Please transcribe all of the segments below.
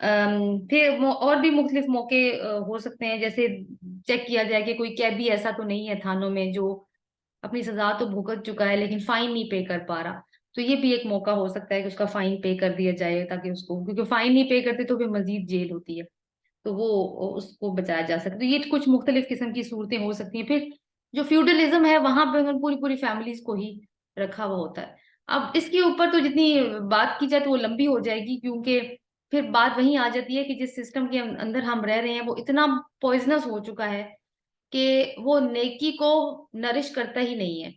پھر اور بھی مختلف موقع ہو سکتے ہیں، جیسے چیک کیا جائے کہ کوئی قیدی ایسا تو نہیں ہے تھانوں میں جو اپنی سزا تو بھگت چکا ہے لیکن فائن نہیں پے کر پا رہا، تو یہ بھی ایک موقع ہو سکتا ہے کہ اس کا فائن پے کر دیا جائے، تاکہ اس کو، کیونکہ فائن نہیں پے کرتے تو پھر مزید جیل ہوتی ہے، تو وہ اس کو بچایا جا سکتا ہے۔ یہ کچھ مختلف قسم کی صورتیں ہو سکتی ہیں۔ پھر جو فیوڈلزم ہے وہاں پہ پوری پوری فیملیز کو ہی رکھا ہوا ہوتا ہے۔ اب اس کے اوپر تو جتنی بات کی جائے تو وہ لمبی ہو جائے گی، کیونکہ پھر بات وہیں آ جاتی ہے کہ جس سسٹم کے اندر ہم رہ رہے ہیں وہ اتنا پوائزنس ہو چکا ہے کہ وہ نیکی کو نرش کرتا ہی نہیں ہے۔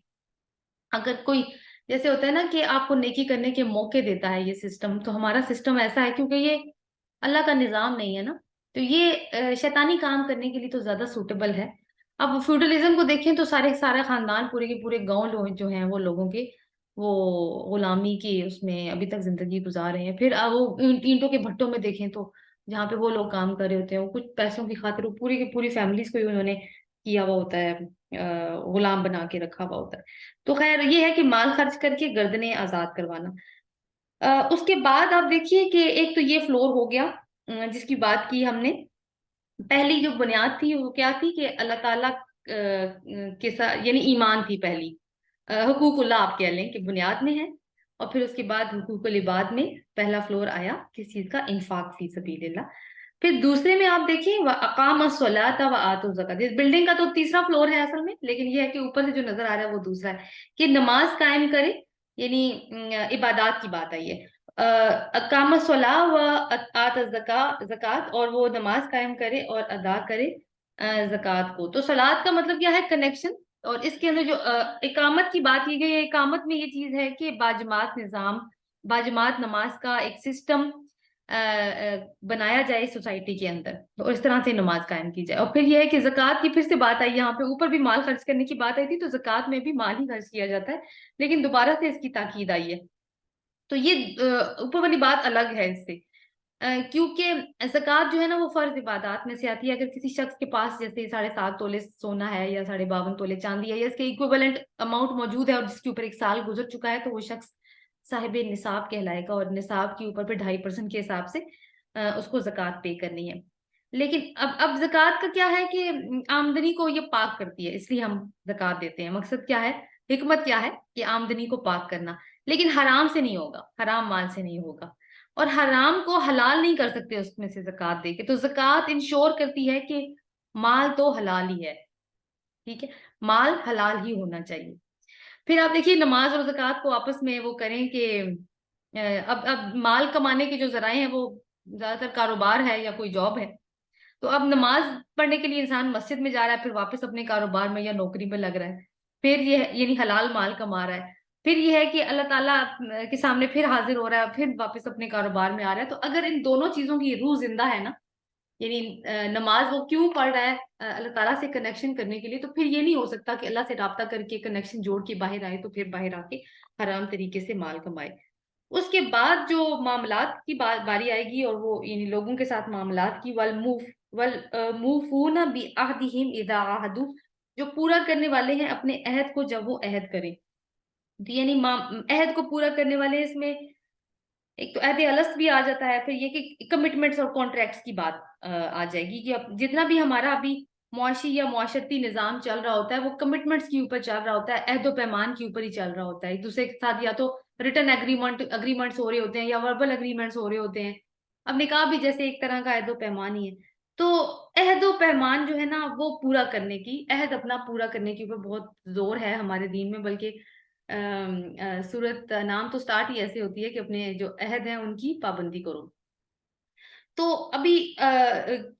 اگر کوئی، جیسے ہوتا ہے نا کہ آپ کو نیکی کرنے کے موقع دیتا ہے یہ سسٹم، تو ہمارا سسٹم ایسا ہے کیونکہ یہ اللہ کا نظام نہیں ہے نا، تو یہ شیطانی کام کرنے کے لیے تو زیادہ سوٹیبل ہے۔ اب فیوڈلزم کو دیکھیں تو سارے خاندان، پورے کے پورے گاؤں لوگ جو ہیں وہ لوگوں کے وہ غلامی کی اس میں ابھی تک زندگی گزار رہے ہیں۔ پھر وہ اینٹوں کے بھٹوں میں دیکھیں تو جہاں پہ وہ لوگ کام کر رہے ہوتے ہیں، وہ کچھ پیسوں کی خاطر وہ پوری کی پوری فیملیز کو ہی انہوں نے کیا ہوا ہوتا ہے، غلام بنا کے رکھا ہوا ہوتا ہے۔ تو خیر یہ ہے کہ مال خرچ کر کے گردنیں آزاد کروانا۔ اس کے بعد آپ دیکھیے کہ ایک تو یہ فلور ہو گیا جس کی بات کی ہم نے۔ پہلی جو بنیاد تھی وہ کیا تھی کہ اللہ تعالیٰ کے ساتھ، یعنی ایمان تھی پہلی، حقوق اللہ آپ کہہ لیں کہ بنیاد میں ہے، اور پھر اس کے بعد حقوق العباد میں پہلا فلور آیا کس چیز کا؟ انفاق فی سبیل اللہ۔ پھر دوسرے میں آپ دیکھیں اقام الصلاۃ و آتوا الزکاۃ، اس بلڈنگ کا تو تیسرا فلور ہے اصل میں، لیکن یہ ہے کہ اوپر سے جو نظر آ رہا ہے وہ دوسرا ہے کہ نماز قائم کرے، یعنی عبادات کی بات آئی ہے۔ اقام الصلاۃ و آت زکات، اور وہ نماز قائم کرے اور ادا کرے زکات کو۔ تو صلات کا مطلب کیا ہے؟ کنیکشن۔ اور اس کے اندر جو اقامت کی بات کی گئی ہے، اقامت میں یہ چیز ہے کہ باجماعت نظام، باجماعت نماز کا ایک سسٹم بنایا جائے سوسائٹی کے اندر، اور اس طرح سے نماز قائم کی جائے۔ اور پھر یہ ہے کہ زکوٰۃ کی پھر سے بات آئی، یہاں پہ اوپر بھی مال خرچ کرنے کی بات آئی تھی، تو زکوٰۃ میں بھی مال ہی خرچ کیا جاتا ہے، لیکن دوبارہ سے اس کی تاکید آئی ہے۔ تو یہ اوپر والی بات الگ ہے اس سے، کیونکہ زکوٰۃ جو ہے نا وہ فرض عبادات میں سے آتی ہے۔ اگر کسی شخص کے پاس جیسے 7.5 تولے سونا ہے یا 52.5 تولے چاندی ہے، یا اس کے ایکویولنٹ اماؤنٹ موجود ہے، اور جس کے اوپر 1 سال گزر چکا ہے، تو وہ شخص صاحب نصاب کہلائے گا، اور نصاب کے اوپر پھر 2.5% کے حساب سے اس کو زکوٰۃ پے کرنی ہے۔ لیکن اب زکوٰۃ کا کیا ہے کہ آمدنی کو یہ پاک کرتی ہے، اس لیے ہم زکوٰۃ دیتے ہیں۔ مقصد کیا ہے، حکمت کیا ہے کہ آمدنی کو پاک کرنا، لیکن حرام سے نہیں ہوگا، حرام مال سے نہیں ہوگا، اور حرام کو حلال نہیں کر سکتے اس میں سے زکوٰۃ دے کے۔ تو زکوٰۃ انشور کرتی ہے کہ مال تو حلال ہی ہے، ٹھیک ہے، مال حلال ہی ہونا چاہیے۔ پھر آپ دیکھیے نماز اور زکوٰۃ کو آپس میں وہ کریں کہ اب مال کمانے کے جو ذرائع ہیں وہ زیادہ تر کاروبار ہے یا کوئی جاب ہے، تو اب نماز پڑھنے کے لیے انسان مسجد میں جا رہا ہے، پھر واپس اپنے کاروبار میں یا نوکری میں لگ رہا ہے، پھر یہ یعنی حلال مال کما رہا ہے۔ پھر یہ ہے کہ اللہ تعالیٰ کے سامنے پھر حاضر ہو رہا ہے، پھر واپس اپنے کاروبار میں آ رہا ہے۔ تو اگر ان دونوں چیزوں کی روح زندہ ہے نا، یعنی نماز وہ کیوں پڑھ رہا ہے؟ اللہ تعالیٰ سے کنیکشن کرنے کے لیے، تو پھر یہ نہیں ہو سکتا کہ اللہ سے رابطہ کر کے کنیکشن جوڑ کے باہر آئے تو پھر باہر آ کے حرام طریقے سے مال کمائے۔ اس کے بعد جو معاملات کی باری آئے گی، اور وہ یعنی لوگوں کے ساتھ معاملات کی، وَالْمُوفُونَ بِعَهْدِهِمْ إِذَا عَاهَدُوا، جو پورا کرنے والے ہیں اپنے عہد کو جب وہ عہد کریں۔ تو یعنی عہد کو پورا کرنے والے، اس میں ایک تو عہد الست بھی آ جاتا ہے، پھر یہ کہ کمٹمنٹس اور کانٹریکٹس کی بات آ جائے گی کہ اب جتنا بھی ہمارا ابھی معاشی یا معاشرتی نظام چل رہا ہوتا ہے وہ کمٹمنٹس کے اوپر چل رہا ہوتا ہے، عہد و پیمان کے اوپر ہی چل رہا ہوتا ہے۔ ایک دوسرے کے ساتھ یا تو ریٹن اگریمنٹس ہو رہے ہوتے ہیں یا وربل اگریمنٹس ہو رہے ہوتے ہیں۔ اب نکاح بھی جیسے ایک طرح کا عہد و پیمان ہی ہے۔ تو عہد و پیمان جو ہے نا وہ پورا کرنے کی، عہد اپنا پورا کرنے کے اوپر بہت زور ہے ہمارے دین میں، بلکہ سورت نام تو سٹارٹ ہی ایسے ہوتی ہے کہ اپنے جو عہد ہیں ان کی پابندی کرو۔ تو ابھی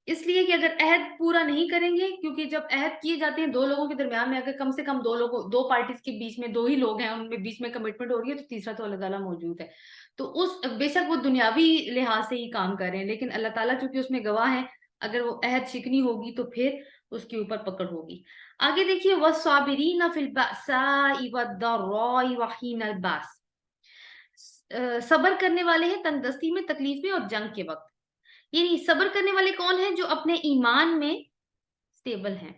اس لیے کہ اگر عہد پورا نہیں کریں گے، کیونکہ جب عہد کیے جاتے ہیں دو لوگوں کے درمیان میں، اگر کم سے کم دو پارٹیز کے بیچ میں 2 ہی لوگ ہیں، ان میں بیچ میں کمٹمنٹ ہو رہی ہے، تو تیسرا تو اللہ تعالیٰ موجود ہے۔ تو بے شک وہ دنیاوی لحاظ سے ہی کام کر رہے ہیں، لیکن اللہ تعالیٰ چونکہ اس میں گواہ ہیں، اگر وہ عہد شکنی ہوگی تو پھر اس کے اوپر پکڑ ہوگی۔ آگے دیکھیے وَالصَّابِرِينَ فِي الْبَأْسَاءِ وَالضَّرَّاءِ وَحِينَ الْبَأْسِ، صبر کرنے والے ہیں تنگ دستی میں، تکلیف میں، اور جنگ کے وقت۔ یعنی صبر کرنے والے کون ہیں؟ جو اپنے ایمان میں سٹیبل ہیں،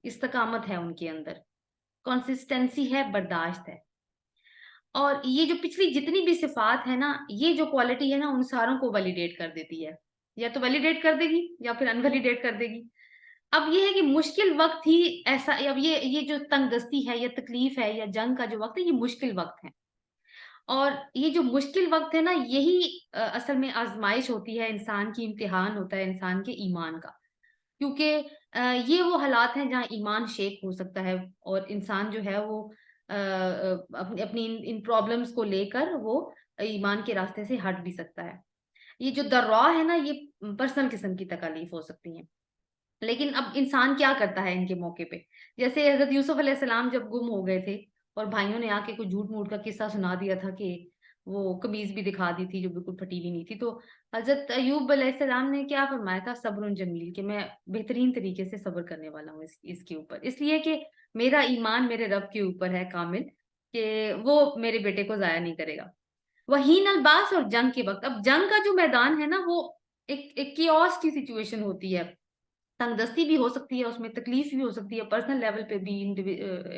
استقامت ہے ان کے اندر، کنسسٹنسی ہے، برداشت ہے۔ اور یہ جو پچھلی جتنی بھی صفات ہے نا، یہ جو کوالٹی ہے نا، ان ساروں کو ویلیڈیٹ کر دیتی ہے، یا تو ویلیڈیٹ کر دے گی یا پھر انویلیڈیٹ کر دے گی۔ اب یہ ہے کہ مشکل وقت ہی ایسا، اب یہ جو تنگ دستی ہے یا تکلیف ہے یا جنگ کا جو وقت ہے، یہ مشکل وقت ہے، اور یہ جو مشکل وقت ہے نا، یہی اصل میں آزمائش ہوتی ہے انسان کی، امتحان ہوتا ہے انسان کے ایمان کا، کیونکہ یہ وہ حالات ہیں جہاں ایمان شیک ہو سکتا ہے، اور انسان جو ہے وہ اپنی ان پرابلمس کو لے کر وہ ایمان کے راستے سے ہٹ بھی سکتا ہے۔ یہ جو درا ہے نا، یہ پرسنل قسم کی تکالیف ہو سکتی ہیں، لیکن اب انسان کیا کرتا ہے ان کے موقع پہ؟ جیسے حضرت یوسف علیہ السلام جب گم ہو گئے تھے اور بھائیوں نے آ کے کوئی جھوٹ موٹ کا قصہ سنا دیا تھا کہ وہ قمیض بھی دکھا دی تھی جو بالکل پھٹی ہوئی نہیں تھی، تو حضرت ایوب علیہ السلام نے کیا فرمایا تھا؟ صبر جمیل، کہ میں بہترین طریقے سے صبر کرنے والا ہوں اس کے اوپر، اس لیے کہ میرا ایمان میرے رب کے اوپر ہے کامل، کہ وہ میرے بیٹے کو ضائع نہیں کرے گا۔ وہین الباس، اور جنگ کے وقت، اب جنگ کا جو میدان ہے نا، وہ ایک کیوس کی سچویشن ہوتی ہے، تنگ دستی بھی ہو سکتی ہے، اس میں تکلیف بھی ہو سکتی ہے، پرسنل لیول پہ بھی،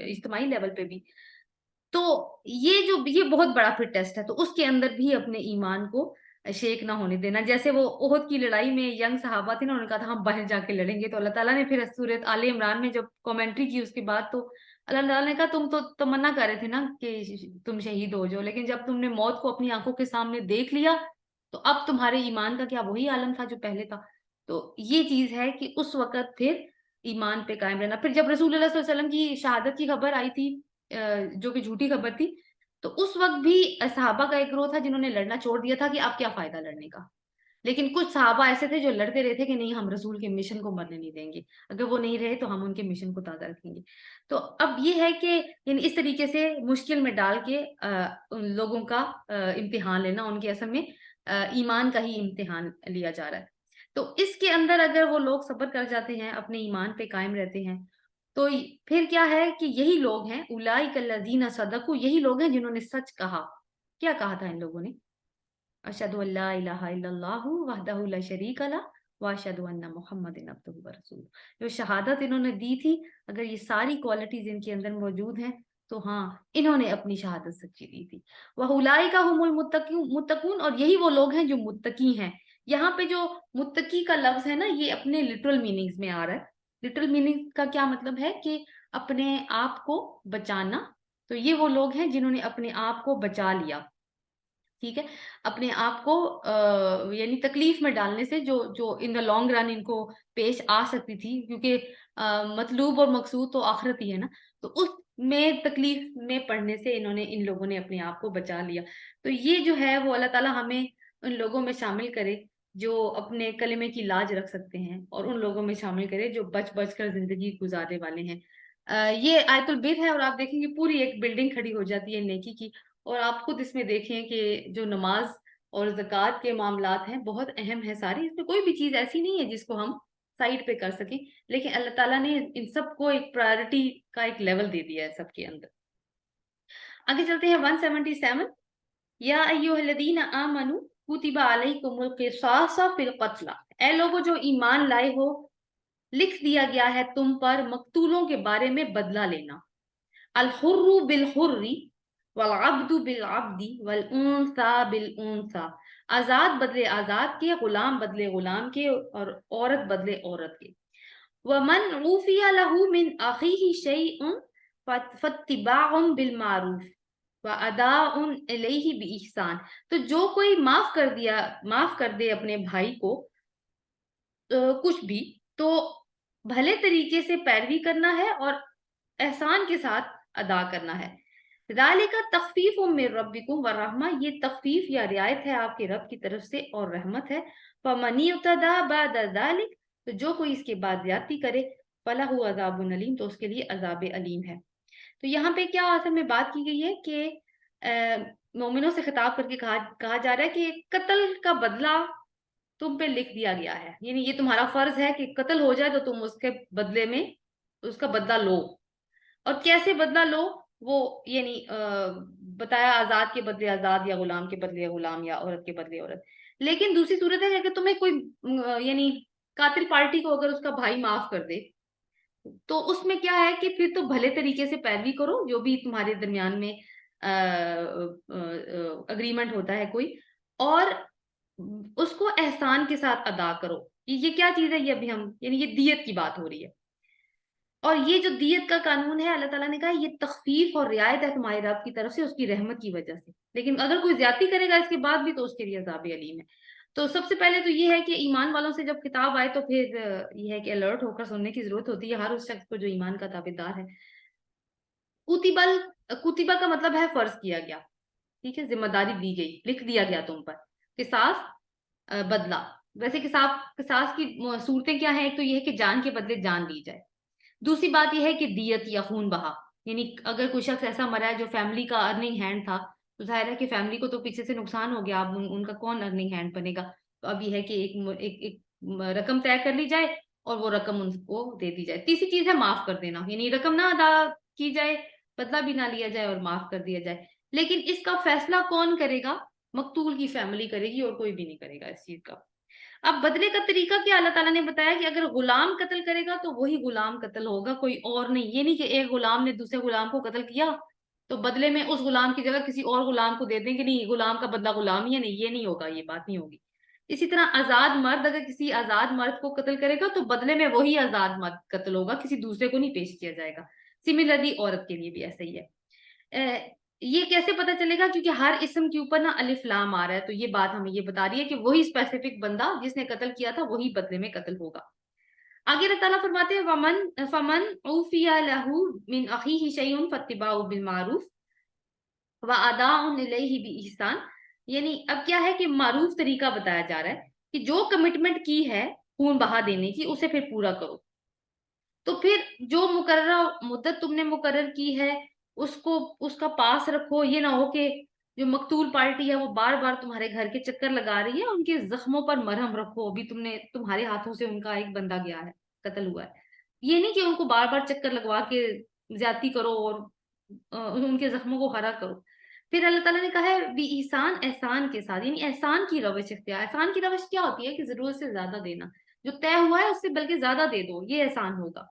اجتماعی لیول پہ بھی، تو یہ بہت بڑا پھر ٹیسٹ ہے، تو اس کے اندر بھی اپنے ایمان کو شیک نہ ہونے دینا۔ جیسے وہ احد کی لڑائی میں ینگ صحابہ تھے نا، انہوں نے کہا تھا ہم باہر جا کے لڑیں گے، تو اللہ تعالیٰ نے پھر سورۃ آل عمران میں جب کامنٹری کی اس کے بعد، تو اللہ تعالیٰ نے کہا تم تو تمنا کر رہے تھے نا کہ تم شہید ہو جاؤ، لیکن جب تم نے موت کو اپنی آنکھوں کے سامنے دیکھ لیا تو اب تمہارے ایمان کا کیا وہی عالم تھا جو پہلے تھا؟ تو یہ چیز ہے کہ اس وقت پھر ایمان پہ قائم رہنا۔ پھر جب رسول اللہ صلی اللہ علیہ وسلم کی شہادت کی خبر آئی تھی، جو کہ جھوٹی خبر تھی، تو اس وقت بھی صحابہ کا ایک گروہ تھا جنہوں نے لڑنا چھوڑ دیا تھا کہ اب کیا فائدہ لڑنے کا، لیکن کچھ صحابہ ایسے تھے جو لڑتے رہے تھے کہ نہیں، ہم رسول کے مشن کو مرنے نہیں دیں گے، اگر وہ نہیں رہے تو ہم ان کے مشن کو تازہ رکھیں گے۔ تو اب یہ ہے کہ یعنی اس طریقے سے مشکل میں ڈال کے ان لوگوں کا امتحان لینا، ان کے اصل میں ایمان کا ہی امتحان لیا جا رہا ہے۔ تو اس کے اندر اگر وہ لوگ صبر کر جاتے ہیں، اپنے ایمان پہ قائم رہتے ہیں، تو پھر کیا ہے کہ یہی لوگ ہیں، اولئک الذین صدقوا، یہی لوگ ہیں جنہوں نے سچ کہا۔ کیا کہا تھا ان لوگوں نے؟ اشہد ان لا الہ الا اللہ وحدہ لا شریک لہ واشہد ان محمد عبدہ ورسولہ، جو شہادت انہوں نے دی تھی، اگر یہ ساری کوالٹیز ان کے اندر موجود ہیں تو ہاں، انہوں نے اپنی شہادت سچی دی تھی۔ وَأُولَئِکَ هُمُ الْمُتَّقُونَ، اور یہی وہ لوگ ہیں جو متقی ہیں۔ یہاں پہ جو متقی کا لفظ ہے نا، یہ اپنے لٹرل میننگز میں آ رہا ہے۔ لٹرل میننگ کا کیا مطلب ہے؟ کہ اپنے آپ کو بچانا، تو یہ وہ لوگ ہیں جنہوں نے اپنے آپ کو بچا لیا، ٹھیک ہے، اپنے آپ کو یعنی تکلیف میں ڈالنے سے جو ان دا لانگ رن ان کو پیش آ سکتی تھی، کیونکہ مطلوب اور مقصود تو آخرت ہی ہے نا، تو اس میں تکلیف میں پڑنے سے ان لوگوں نے اپنے آپ کو بچا لیا۔ تو یہ جو ہے وہ اللہ تعالیٰ ہمیں ان لوگوں میں شامل کرے جو اپنے کلمے کی لاج رکھ سکتے ہیں، اور ان لوگوں میں شامل کرے جو بچ بچ کر زندگی گزارنے والے ہیں۔ یہ آیت البر ہے، اور آپ دیکھیں گے پوری ایک بلڈنگ کھڑی ہو جاتی ہے نیکی کی، اور آپ خود اس میں دیکھیں کہ جو نماز اور زکوٰۃ کے معاملات ہیں بہت اہم ہیں ساری، اس میں کوئی بھی چیز ایسی نہیں ہے جس کو ہم سائڈ پہ کر سکیں، لیکن اللہ تعالیٰ نے ان سب کو ایک پرائرٹی کا ایک لیول دے دیا ہے سب کے اندر۔ آگے چلتے ہیں 177، یا ایھا الذین آمنوا کتب علیکم القصاص فی القتل، اے لوگو جو ایمان لائے ہو، لکھ دیا گیا ہے تم پر مقتولوں کے بارے میں بدلہ لینا، الحر بالحر والعبد بالعبد والانثى بالانثى، آزاد بدلے آزاد کے، غلام بدلے غلام کے، اور عورت بدلے عورت کے۔ ومن عوفی لہ من اخیہ شیء فاتباع بالمعروف واداء الیہ باحسان، تو جو کوئی معاف کر دے اپنے بھائی کو کچھ بھی، تو بھلے طریقے سے پیروی کرنا ہے اور احسان کے ساتھ ادا کرنا ہے۔ ذالک تخفیف من ربکم ورحمہ، یہ تخفیف یا رعایت ہے آپ کے رب کی طرف سے اور رحمت ہے۔ فمن اعتدی بعد ذلک، تو جو کوئی اس کے بعد زیادتی کرے، فلہ عذاب علیم، تو اس کے لیے عذاب علیم ہے۔ تو یہاں پہ کیا اصل میں بات کی گئی ہے کہ مومنوں سے خطاب کر کے کہا جا رہا ہے کہ قتل کا بدلہ تم پہ لکھ دیا گیا ہے، یعنی یہ تمہارا فرض ہے کہ قتل ہو جائے تو تم اس کے بدلے میں اس کا بدلہ لو، اور کیسے بدلہ لو وہ یعنی بتایا، آزاد کے بدلے آزاد، یا غلام کے بدلے غلام، یا عورت کے بدلے عورت۔ لیکن دوسری صورت ہے کہ اگر تمہیں کوئی یعنی قاتل پارٹی کو اگر اس کا بھائی معاف کر دے، تو اس میں کیا ہے کہ پھر تو بھلے طریقے سے پیروی کرو، جو بھی تمہارے درمیان میں اگریمنٹ ہوتا ہے کوئی، اور اس کو احسان کے ساتھ ادا کرو. یہ کیا چیز ہے؟ یہ ابھی ہم یعنی یہ دیت کی بات ہو رہی ہے. اور یہ جو دیت کا قانون ہے اللہ تعالیٰ نے کہا یہ تخفیف اور رعایت ہے تمہارے رب کی طرف سے اس کی رحمت کی وجہ سے. لیکن اگر کوئی زیادتی کرے گا اس کے بعد بھی تو اس کے لیے عذاب علیم ہے. تو سب سے پہلے تو یہ ہے کہ ایمان والوں سے جب کتاب آئے تو پھر یہ ہے کہ الرٹ ہو کر سننے کی ضرورت ہوتی ہے ہر اس شخص کو جو ایمان کا تابعدار ہے. کتبہ کا مطلب ہے فرض کیا گیا، ٹھیک ہے، ذمہ داری دی گئی، لکھ دیا گیا تم پر. قصاص بدلہ. ویسے قصاص کی صورتیں کیا ہیں؟ ایک تو یہ ہے کہ جان کے بدلے جان لی جائے. دوسری بات یہ ہے کہ دیت یا خون بہا، یعنی اگر کوئی شخص ایسا مرا ہے جو فیملی کا ارننگ ہینڈ تھا تو ظاہر ہے کہ فیملی کو تو پیچھے سے نقصان ہو گیا، اب ان کا کون ارننگ ہینڈ بنے گا؟ تو اب یہ ہے کہ ایک رقم طے کر لی جائے اور وہ رقم ان کو دے دی جائے. تیسری چیز ہے معاف کر دینا، یعنی رقم نہ ادا کی جائے، بدلہ بھی نہ لیا جائے اور معاف کر دیا جائے. لیکن اس کا فیصلہ کون کرے گا؟ مقتول کی فیملی کرے گی اور کوئی بھی نہیں کرے گا اس چیز کا. اب بدلے کا طریقہ کیا اللہ تعالیٰ نے بتایا کہ اگر غلام قتل کرے گا تو وہی غلام قتل ہوگا، کوئی اور نہیں. یہ نہیں کہ ایک غلام نے دوسرے غلام کو قتل کیا تو بدلے میں اس غلام کی جگہ کسی اور غلام کو دے دیں گے، نہیں غلام کا بدلہ غلام ہی ہے. نہیں، یہ نہیں ہوگا، یہ بات نہیں ہوگی. اسی طرح آزاد مرد اگر کسی آزاد مرد کو قتل کرے گا تو بدلے میں وہی آزاد مرد قتل ہوگا، کسی دوسرے کو نہیں پیش کیا جائے گا. سملرلی عورت کے لیے بھی ایسا ہی ہے. یہ کیسے پتا چلے گا؟ کیونکہ ہر اسم کے اوپر نا الف لام آ رہا ہے، تو یہ بات ہمیں یہ بتا رہی ہے کہ وہی اسپیسیفک بندہ جس نے قتل کیا تھا وہی بدلے میں قتل ہوگا. آگے اللہ تعالیٰ فرماتے ہیں وَمَن فَمَنْ عُوفِيَ لَهُ مِنْ أَخِيهِ شَيْءٌ فَاتِّبَاعٌ بِالْمَعْرُوفِ وَأَدَاءٌ إِلَيْهِ بِإِحْسَانٍ. یعنی اب کیا ہے کہ معروف طریقہ بتایا جا رہا ہے کہ جو کمٹمنٹ کی ہے خون بہا دینے کی اسے پھر پورا کرو. تو پھر جو مقررہ مدت تم نے مقرر کی ہے اس کا پاس رکھو. یہ نہ ہو کہ جو مقتول پارٹی ہے وہ بار بار تمہارے گھر کے چکر لگا رہی ہے، ان کے زخموں پر مرہم رکھو. ابھی تمہارے ہاتھوں سے ان کا ایک بندہ گیا ہے، قتل ہوا ہے. یہ نہیں کہ ان کو بار بار چکر لگوا کے زیادتی کرو اور ان کے زخموں کو ہرا کرو. پھر اللہ تعالیٰ نے کہا ہے بھی احسان، احسان کے ساتھ، یعنی احسان کی روش اختیار. احسان کی روش کیا ہوتی ہے؟ کہ ضرورت سے زیادہ دینا، جو طے ہوا ہے اس سے بلکہ زیادہ دے دو، یہ احسان ہوگا.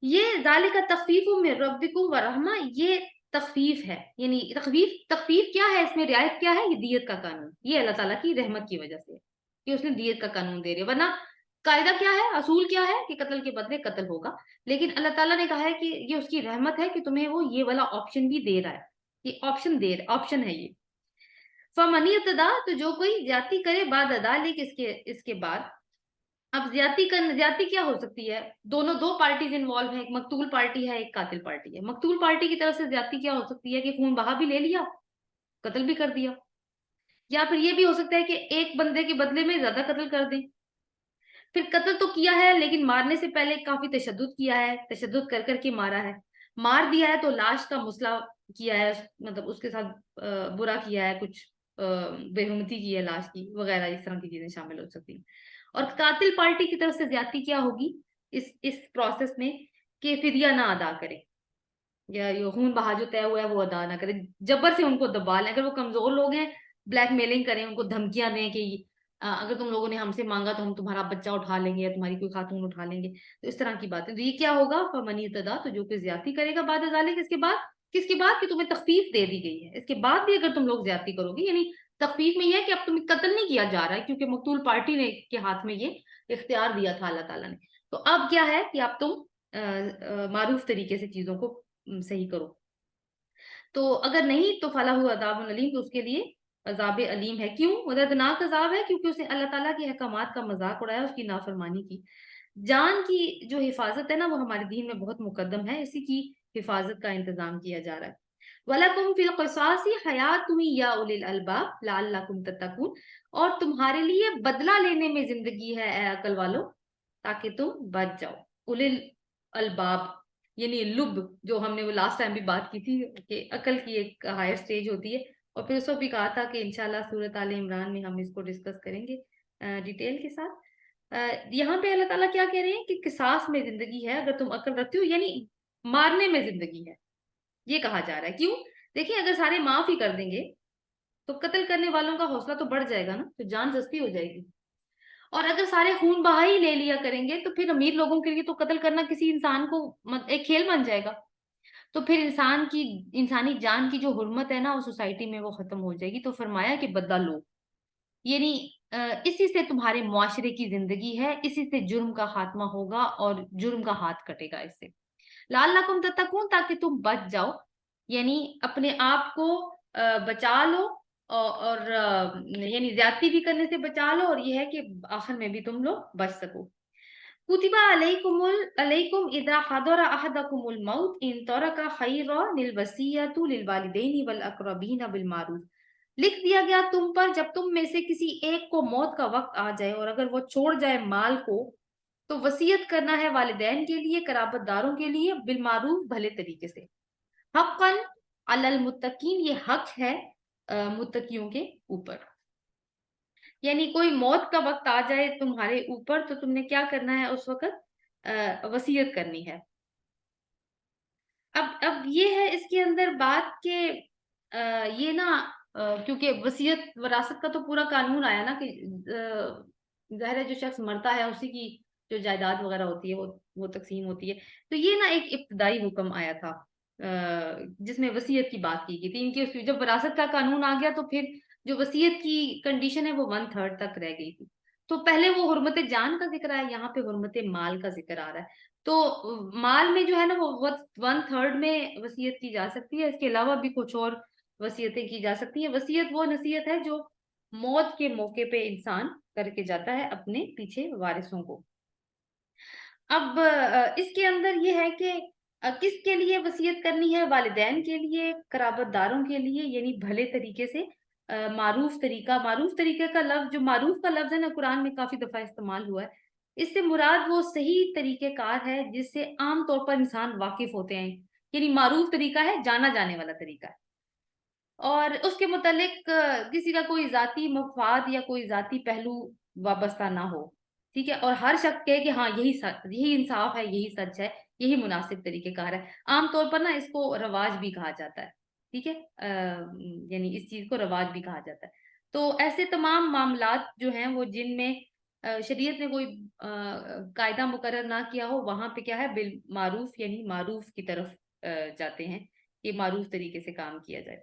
یہ ذالک تخفیف من ربکم ورحمہ، یہ تخفیف ہے. یعنی تخفیف کیا ہے؟ اس میں رعایت کیا ہے؟ یہ دیت کا قانون. یہ اللہ تعالیٰ کی رحمت کی وجہ سے کہ اس نے دیت کا قانون دے رہے، ورنہ قاعدہ کیا ہے، اصول کیا ہے کہ قتل کے بدلے قتل ہوگا. لیکن اللہ تعالیٰ نے کہا ہے کہ یہ اس کی رحمت ہے کہ تمہیں وہ یہ والا آپشن بھی دے رہا ہے. یہ آپشن ہے یہ. فمن اعتدی، تو جو کوئی زیادتی کرے بعد ادا، لیکن اس کے بعد. اب زیادتی کیا ہو سکتی ہے؟ دو پارٹیز انوالو ہیں، ایک مقتول پارٹی ہے ایک قاتل پارٹی ہے. مقتول پارٹی کی طرف سے زیادتی کیا ہو سکتی ہے؟ کہ خون بہا بھی لے لیا، قتل بھی کر دیا. یا پھر یہ بھی ہو سکتا ہے کہ ایک بندے کے بدلے میں زیادہ قتل کر دیں. پھر قتل تو کیا ہے لیکن مارنے سے پہلے کافی تشدد کیا ہے، تشدد کر کے مارا ہے. مار دیا ہے تو لاش کا مسئلہ کیا ہے، مطلب اس کے ساتھ برا کیا ہے، کچھ بے حرمتی کی ہے لاش کی وغیرہ، اس طرح کی چیزیں شامل ہو سکتی ہیں. اور قاتل پارٹی کی طرف سے زیادتی کیا ہوگی اس پروسیس میں؟ کہ فدیہ نہ ادا کرے، یا خون بہا جو طے ہوا ہے وہ ادا نہ کرے، جبر سے ان کو دبا لیں. اگر وہ کمزور لوگ ہیں بلیک میلنگ کریں، ان کو دھمکیاں دیں کہ اگر تم لوگوں نے ہم سے مانگا تو ہم تمہارا بچہ اٹھا لیں گے یا تمہاری کوئی خاتون اٹھا لیں گے. تو اس طرح کی باتیں. تو یہ کیا ہوگا؟ فمن اعتدی، تو جو کہ زیادتی کرے گا بعد ذالک، اس کے بعد. کس کے بعد؟ کہ تمہیں تخفیف دے دی گئی ہے، اس کے بعد بھی اگر تم لوگ زیادتی کرو گے. یعنی تخفیف میں یہ ہے کہ اب تمہیں قتل نہیں کیا جا رہا ہے کیونکہ مقتول پارٹی نے کے ہاتھ میں یہ اختیار دیا تھا اللہ تعالیٰ نے. تو اب کیا ہے کہ اب تم معروف طریقے سے چیزوں کو صحیح کرو. تو اگر نہیں تو فلاح عذاب علیم، تو اس کے لیے عذاب علیم ہے. کیوں دردناک عذاب ہے؟ کیونکہ اس نے اللہ تعالیٰ کے احکامات کا مذاق اڑایا، اس کی نافرمانی کی. جان کی جو حفاظت ہے نا وہ ہمارے دین میں بہت مقدم ہے، اسی کی حفاظت کا انتظام کیا جا رہا ہے. وَلَكُمْ فِي الْقِصَاصِ حَيَاةٌ يَا أُولِي الْأَلْبَابِ لَعَلَّكُمْ تَتَّقُونَ، اور تمہارے لیے بدلہ لینے میں زندگی ہے اے عقل والو، تاکہ تم بچ جاؤ. اولی الباب یعنی لب، جو ہم نے وہ لاسٹ ٹائم بھی بات کی تھی کہ عقل کی ایک ہائر سٹیج ہوتی ہے. اور پھر اس وقت بھی کہا تھا کہ انشاءاللہ سورۃ آل عمران میں ہم اس کو ڈسکس کریں گے ڈیٹیل کے ساتھ. یہاں پہ اللہ تعالیٰ کیا کہہ رہے ہیں کہ قصاص میں زندگی ہے اگر تم عقل رکھتے ہو، یعنی مارنے میں زندگی ہے، یہ کہا جا رہا ہے. کیوں؟ دیکھیں اگر سارے معاف ہی کر دیں گے تو قتل کرنے والوں کا حوصلہ تو بڑھ جائے گا نا، تو جان سستی ہو جائے گی. اور اگر سارے خون بہا ہی لے لیا کریں گے تو پھر امیر لوگوں کے لیے تو قتل کرنا کسی انسان کو ایک کھیل بن جائے گا. تو پھر انسانی جان کی جو حرمت ہے نا وہ سوسائٹی میں وہ ختم ہو جائے گی. تو فرمایا کہ بدلہ لو، یعنی اسی سے تمہارے معاشرے کی زندگی ہے، اسی سے جرم کا خاتمہ ہوگا اور جرم کا ہاتھ کٹے گا اس سے. لعلکم تتقون، تاکہ تم بچ جاؤ، یعنی اپنے آپ کو بچا لو، اور یعنی زیادتی بھی کرنے سے بچا لو، اور یہ ہے کہ آخر میں بھی تم لوگ بچ سکو. کتبہ علیکم اذا حضر احدکم الموت ان ترک خیرا للوصیۃ للوالدین والاقربین بالمعروف. لکھ دیا گیا تم پر جب تم میں سے کسی ایک کو موت کا وقت آ جائے اور اگر وہ چھوڑ جائے مال کو، تو وصیت کرنا ہے والدین کے لیے، قرابت داروں کے لیے، بالمعروف بھلے طریقے سے. حقا علی المتقین، یہ حق ہے متقیوں کے اوپر. یعنی کوئی موت کا وقت آ جائے تمہارے اوپر تو تم نے کیا کرنا ہے اس وقت؟ وصیت کرنی ہے. اب یہ ہے اس کے اندر بات کہ یہ نا کیونکہ وصیت وراثت کا تو پورا قانون آیا نا کہ ظاہر ہے جو شخص مرتا ہے اسی کی جو جائیداد وغیرہ ہوتی ہے وہ تقسیم ہوتی ہے. تو یہ نا ایک ابتدائی حکم آیا تھا جس میں وصیت کی بات کی گئی تھی. ان کی جب وراثت کا قانون آ گیا تو پھر جو وصیت کی کنڈیشن ہے وہ 1/3 تک رہ گئی تھی. تو پہلے وہ حرمت جان کا ذکر آیا، یہاں پہ حرمت مال کا ذکر آ رہا ہے. تو مال میں جو ہے نا وہ 1/3 میں وصیت کی جا سکتی ہے، اس کے علاوہ بھی کچھ اور وصیتیں کی جا سکتی ہیں. وصیت وہ نصیحت ہے جو موت کے موقع پہ انسان کر کے جاتا ہے اپنے پیچھے وارثوں کو. اب اس کے اندر یہ ہے کہ کس کے لیے وصیت کرنی ہے؟ والدین کے لیے، قرابت داروں کے لیے، یعنی بھلے طریقے سے. معروف طریقے کا لفظ، جو معروف کا لفظ ہے نا قرآن میں کافی دفعہ استعمال ہوا ہے. اس سے مراد وہ صحیح طریقہ کار ہے جس سے عام طور پر انسان واقف ہوتے ہیں. یعنی معروف طریقہ ہے جانا جانے والا طریقہ ہے، اور اس کے متعلق کسی کا کوئی ذاتی مفاد یا کوئی ذاتی پہلو وابستہ نہ ہو. ٹھیک ہے، اور ہر شخص کہے کہ ہاں یہی انصاف ہے، یہی سچ ہے، یہی مناسب طریقہ کار ہے. عام طور پر نا اس کو رواج بھی کہا جاتا ہے. ٹھیک ہے، یعنی اس چیز کو رواج بھی کہا جاتا ہے. تو ایسے تمام معاملات جو ہیں وہ جن میں شریعت نے کوئی قاعدہ مقرر نہ کیا ہو، وہاں پہ کیا ہے بالمعروف، یعنی معروف کی طرف جاتے ہیں کہ معروف طریقے سے کام کیا جائے.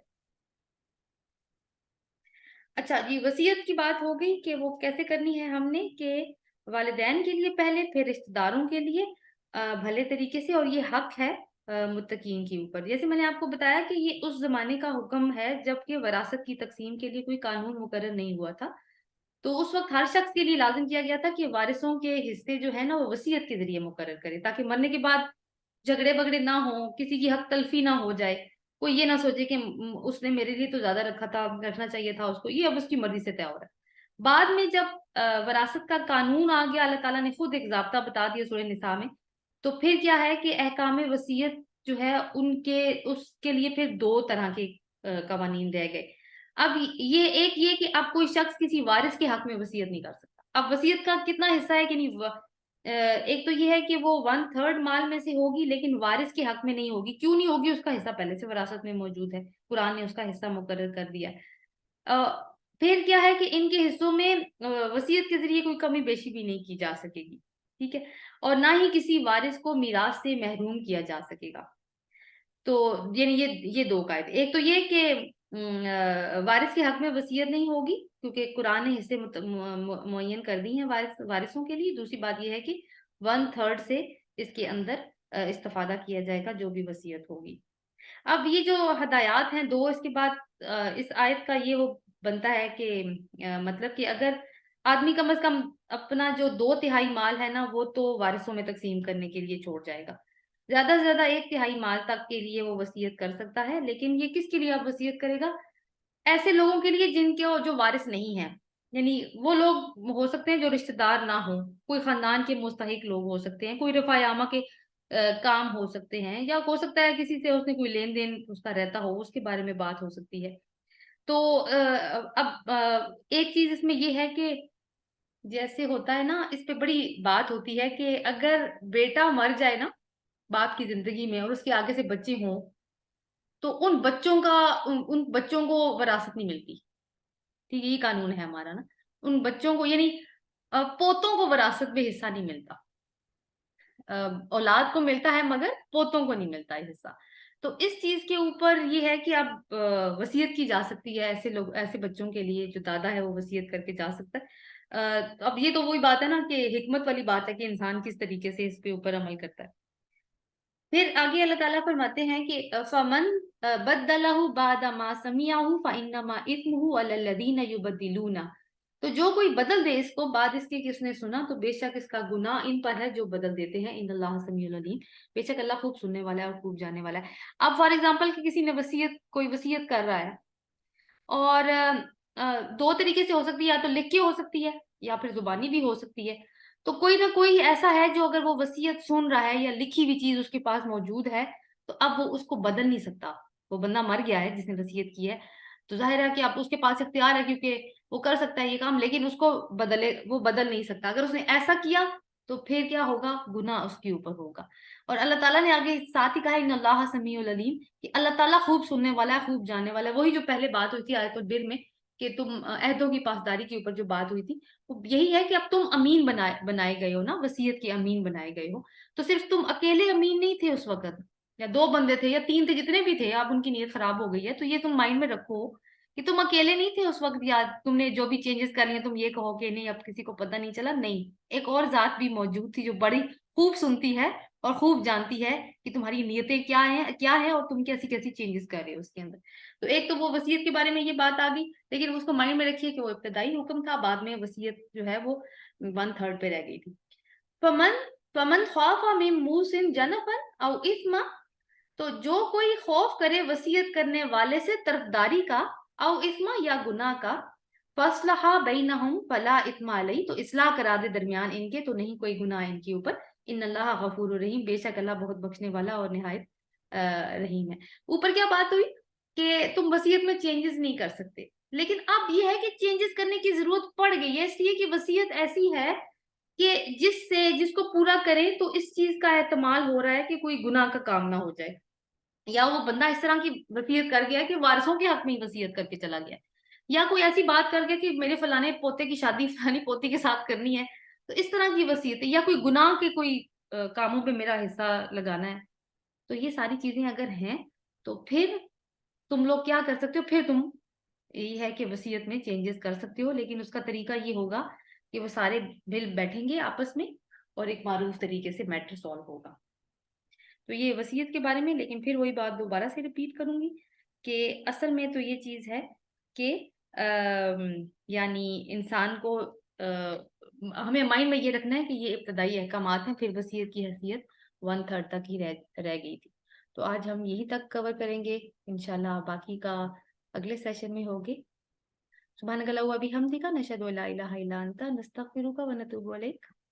اچھا جی، وصیت کی بات ہو گئی کہ وہ کیسے کرنی ہے ہم نے، کہ والدین کے لیے پہلے، پھر رشتہ داروں کے لیے بھلے طریقے سے، اور یہ حق ہے متقین کے اوپر. جیسے میں نے آپ کو بتایا کہ یہ اس زمانے کا حکم ہے جب کہ وراثت کی تقسیم کے لیے کوئی قانون مقرر نہیں ہوا تھا. تو اس وقت ہر شخص کے لیے لازم کیا گیا تھا کہ وارثوں کے حصے جو ہے نا وہ وصیت کے ذریعے مقرر کرے، تاکہ مرنے کے بعد جھگڑے بگڑے نہ ہوں، کسی کی حق تلفی نہ ہو جائے. کوئی یہ نہ سوچے کہ اس نے میرے لیے تو زیادہ رکھا تھا، رکھنا چاہیے تھا اس کو، یہ اب اس کی مرضی سے طے ہو رہا ہے. بعد میں جب وراثت کا قانون آ گیا، اللہ تعالیٰ نے خود ایک ضابطہ بتا دیا سورہ نساء میں. تو پھر کیا ہے کہ احکام وصیت جو ہے اس کے لیے پھر 2 طرح کے قوانین رہ گئے. اب یہ کہ اب کوئی شخص کسی وارث کے حق میں وصیت نہیں کر سکتا. اب وصیت کا کتنا حصہ ہے کہ نہیں، ایک تو یہ ہے کہ وہ 1/3 مال میں سے ہوگی، لیکن وارث کے حق میں نہیں ہوگی. کیوں نہیں ہوگی؟ اس کا حصہ پہلے سے وراثت میں موجود ہے، قرآن نے اس کا حصہ مقرر کر دیا. پھر کیا ہے کہ ان کے حصوں میں وصیت کے ذریعے کوئی کمی بیشی بھی نہیں کی جا سکے گی. ٹھیک ہے، اور نہ ہی کسی وارث کو میراث سے محروم کیا جا سکے گا. تو یعنی یہ 2 قاعدے. ایک تو یہ کہ وارث کے حق میں وصیت نہیں ہوگی کیونکہ قرآن نے حصے معین کر دی ہیں وارثوں کے لیے. دوسری بات یہ ہے کہ 1/3 سے اس کے اندر استفادہ کیا جائے گا جو بھی وصیت ہوگی. اب یہ جو ہدایات ہیں 2، اس کے بعد اس آیت کا یہ وہ بنتا ہے کہ مطلب کہ اگر آدمی کم از کم اپنا جو 2/3 مال ہے نا وہ تو وارثوں میں تقسیم کرنے کے لیے چھوڑ جائے گا. زیادہ سے زیادہ 1/3 مال تک کے لیے وہ وصیت کر سکتا ہے. لیکن یہ کس کے لیے آپ وصیت کرے گا؟ ایسے لوگوں کے لیے جن کے جو وارث نہیں ہیں. یعنی وہ لوگ ہو سکتے ہیں جو رشتہ دار نہ ہوں، کوئی خاندان کے مستحق لوگ ہو سکتے ہیں، کوئی رفع عامہ کے کام ہو سکتے ہیں، یا ہو سکتا ہے کسی سے اس نے کوئی لین دین اس کا رہتا ہو، اس کے بارے میں بات ہو سکتی ہے. تو اب ایک چیز اس میں یہ ہے کہ جیسے ہوتا ہے نا، اس پہ بڑی بات ہوتی ہے کہ اگر بیٹا مر جائے نا باپ کی زندگی میں اور اس کے آگے سے بچے ہوں تو ان بچوں کو وراثت نہیں ملتی. ٹھیک ہے، یہ قانون ہے ہمارا نا. ان بچوں کو یعنی پوتوں کو وراثت میں حصہ نہیں ملتا. اولاد کو ملتا ہے مگر پوتوں کو نہیں ملتا ہے حصہ. تو اس چیز کے اوپر یہ ہے کہ اب وصیت کی جا سکتی ہے، ایسے لوگ، ایسے بچوں کے لیے جو دادا ہے وہ وصیت کر کے جا سکتا ہے۔ اب یہ تو وہی بات ہے نا کہ حکمت والی بات ہے کہ انسان کس طریقے سے اس کے اوپر عمل کرتا ہے۔ پھر آگے اللہ تعالیٰ فرماتے ہیں کہ فمن بدلہ بعد ما سمعہ فانما اثمہ علی الذین یبدلون، تو جو کوئی بدل دے اس کو بعد اس کے کہ اس نے سنا، تو بے شک اس کا گناہ ان پر ہے جو بدل دیتے ہیں۔ ان اللہ سمیع العلیم، بے شک اللہ خوب سننے والا ہے اور خوب جاننے والا ہے۔ اب فار ایگزامپل کہ کسی نے کوئی وصیت کر رہا ہے، اور دو طریقے سے ہو سکتی ہے، یا تو لکھ کے ہو سکتی ہے یا پھر زبانی بھی ہو سکتی ہے۔ تو کوئی نہ کوئی ایسا ہے جو اگر وہ وصیت سن رہا ہے یا لکھی ہوئی چیز اس کے پاس موجود ہے، تو اب وہ اس کو بدل نہیں سکتا۔ وہ بندہ مر گیا ہے جس نے وصیت کی ہے، تو ظاہر ہے کہ اب اس کے پاس اختیار ہے کیونکہ وہ کر سکتا ہے یہ کام، لیکن اس کو وہ بدل نہیں سکتا۔ اگر اس نے ایسا کیا تو پھر کیا ہوگا؟ گناہ اس کے اوپر ہوگا۔ اور اللہ تعالیٰ نے آگے ساتھ ہی کہا ان اللہ سمیع العلیم، کہ اللہ تعالیٰ خوب سننے والا ہے، خوب جاننے والا ہے۔ وہی جو پہلے بات ہوئی تھی آیت البر میں کہ تم عہدوں کی پاسداری کے اوپر جو بات ہوئی تھی، وہ یہی ہے کہ اب تم امین بنائے گئے ہو نا، وصیت کے امین بنائے گئے ہو۔ تو صرف تم اکیلے امین نہیں تھے اس وقت، یا دو بندے تھے یا تین تھے، جتنے بھی تھے، اب ان کی نیت خراب ہو گئی ہے، تو یہ تم مائنڈ میں رکھو کہ تم اکیلے نہیں تھے اس وقت، یا تم نے جو بھی چینجز کر لیے تم یہ کہو کہ نہیں اب کسی کو پتہ نہیں چلا۔ نہیں، ایک اور ذات بھی موجود تھی جو بڑی خوب سنتی ہے اور خوب جانتی ہے کہ تمہاری نیتیں کیا ہیں اور تم کیسی کیسی چینجز کر رہے ہو اس کے اندر۔ تو ایک تو وہ وصیت کے بارے میں یہ بات آ گئی، لیکن اس کو مائنڈ میں رکھیے کہ وہ ابتدائی حکم تھا، بعد میں وصیت جو ہے وہ 1/3 پہ رہ گئی تھی۔ فمن خاف من موص جنفا او اثما، تو جو کوئی خوف کرے وصیت کرنے والے سے طرفداری کا، او اثما یا گناہ کا، فاصلح بینہم فلا اثم علیہ، تو اصلاح کرا دے درمیان ان کے، تو نہیں کوئی گناہ ان کے اوپر۔ ان اللہ غفور الرحیم، بے شک اللہ بہت بخشنے والا اور نہایت رحیم ہے۔ اوپر کیا بات ہوئی کہ تم وصیت میں چینجز نہیں کر سکتے، لیکن اب یہ ہے کہ چینجز کرنے کی ضرورت پڑ گئی ہے، اس لیے کہ وصیت ایسی ہے کہ جس کو پورا کریں تو اس چیز کا احتمال ہو رہا ہے کہ کوئی گناہ کا کام نہ ہو جائے، یا وہ بندہ اس طرح کی وصیت کر گیا کہ وارثوں کے حق میں ہی وصیت کر کے چلا گیا، یا کوئی ایسی بات کر گیا کہ میرے فلانے پوتے کی شادی فلانی پوتی کے ساتھ کرنی ہے، تو اس طرح کی وصیت ہے، یا کوئی گناہ کے کوئی کاموں پہ میرا حصہ لگانا ہے۔ تو یہ ساری چیزیں اگر ہیں تو پھر تم لوگ کیا کر سکتے ہو؟ پھر تم یہ ہے کہ وصیت میں چینجز کر سکتے ہو، لیکن اس کا طریقہ یہ ہوگا کہ وہ سارے مل بیٹھیں گے آپس میں اور ایک معروف طریقے سے میٹر سالو ہوگا۔ تو یہ وصیت کے بارے میں، لیکن پھر وہی بات دوبارہ سے ریپیٹ کروں گی کہ اصل میں تو یہ چیز ہے کہ یعنی انسان کو ہمیں مائنڈ میں یہ رکھنا ہے کہ یہ ابتدائی احکامات ہیں، پھر وصیت کی حیثیت 1/3 تک ہی رہ گئی تھی۔ تو آج ہم یہی تک کور کریں گے، انشاءاللہ باقی کا اگلے سیشن میں ہوگے۔ سبحانک اللہم و بحمدک، نشہد ان لا الہ الا انت، نستغفرک و نتوب الیک۔